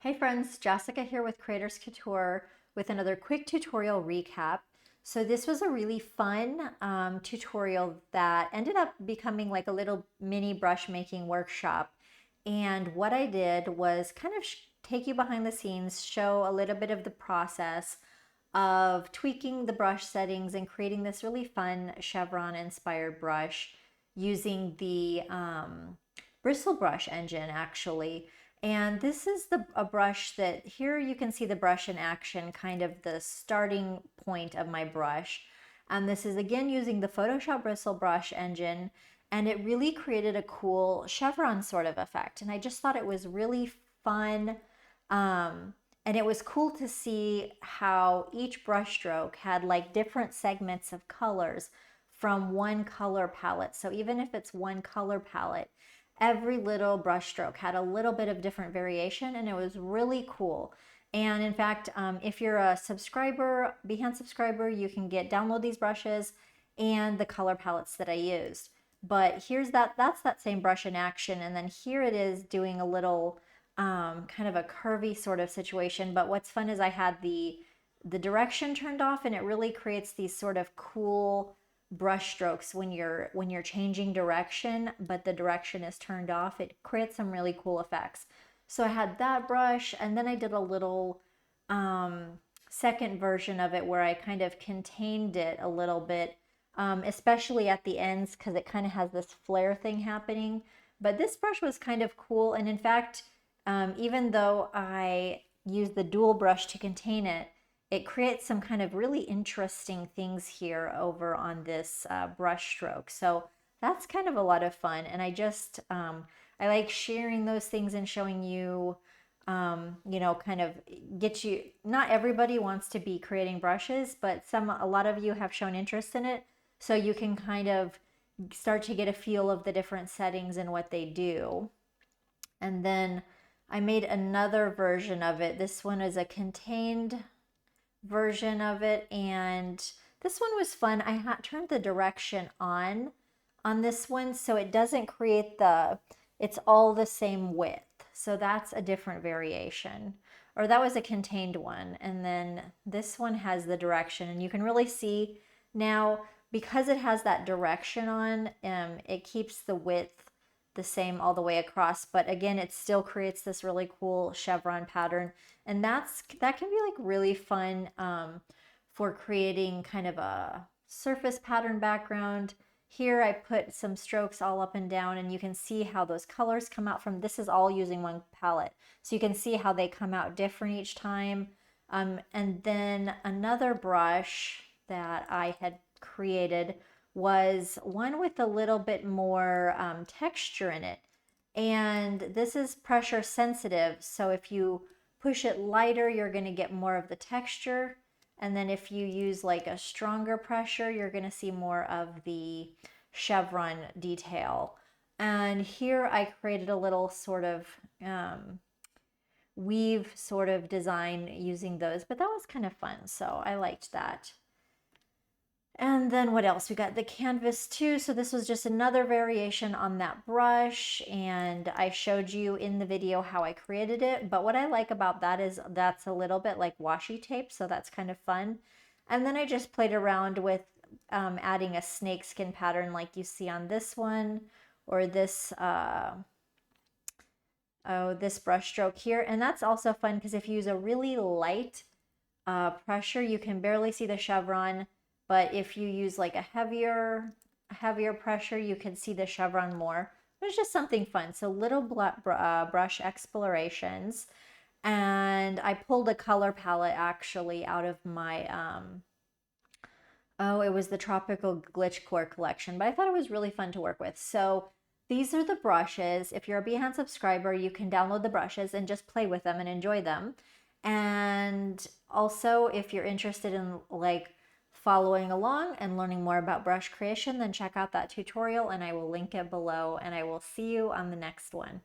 Hey friends, Jessica here with Creators Couture with another quick tutorial recap. So this was a really fun tutorial that ended up becoming like a little mini brush making workshop. And what I did was kind of take you behind the scenes, show a little bit of the process of tweaking the brush settings and creating this really fun Chevron-inspired brush using the bristle brush engine actually. And this is a brush that here you can see the brush in action, kind of the starting point of my brush. And this is again using the Photoshop bristle brush engine, and it really created a cool chevron sort of effect. And I just thought it was really fun. And it was cool to see how each brush stroke had like different segments of colors from one color palette. So even if it's one color palette, every little brush stroke had a little bit of different variation, and it was really cool. And in fact, if you're a subscriber, Behance subscriber, you can download these brushes and the color palettes that I used. But here's that's that same brush in action, and then here it is doing a little kind of a curvy sort of situation. But what's fun is I had the direction turned off, and it really creates these sort of cool brush strokes when you're changing direction, but the direction is turned off. It creates some really cool effects. So I had that brush, and then I did a little second version of it where I kind of contained it a little bit, especially at the ends, because it kind of has this flare thing happening. But this brush was kind of cool, and in fact, even though I used the dual brush to contain it, it creates some kind of really interesting things here over on this brush stroke. So that's kind of a lot of fun. And I just, I like sharing those things and showing you, kind of get you, not everybody wants to be creating brushes, but a lot of you have shown interest in it. So you can kind of start to get a feel of the different settings and what they do. And then I made another version of it. This one is a contained version of it, and this one was fun. I turned the direction on this one, so it doesn't create it's all the same width. So that's a different variation, or that was a contained one. And then this one has the direction, and you can really see now because it has that direction on, it keeps the width the same all the way across, but again, it still creates this really cool chevron pattern, and that can be like really fun for creating kind of a surface pattern background. Here I put some strokes all up and down, and you can see how those colors come out from, this is all using one palette, so you can see how they come out different each time. And then another brush that I had created was one with a little bit more texture in it. And this is pressure sensitive, so if you push it lighter, you're going to get more of the texture. And then if you use like a stronger pressure, you're going to see more of the chevron detail. And here I created a little sort of weave sort of design using those, but that was kind of fun, so I liked that. And then what else? We got the canvas too. So this was just another variation on that brush, and I showed you in the video how I created it. But what I like about that is that's a little bit like washi tape, so that's kind of fun. And then I just played around with adding a snakeskin pattern like you see on this one, or this this brush stroke here. And that's also fun because if you use a really light pressure, you can barely see the chevron. But if you use like a heavier pressure, you can see the chevron more. But it's just something fun. So little brush explorations. And I pulled a color palette actually out of my, it was the Tropical Glitch Core collection. But I thought it was really fun to work with. So these are the brushes. If you're a Behance subscriber, you can download the brushes and just play with them and enjoy them. And also, if you're interested in like following along and learning more about brush creation, then check out that tutorial, and I will link it below, and I will see you on the next one.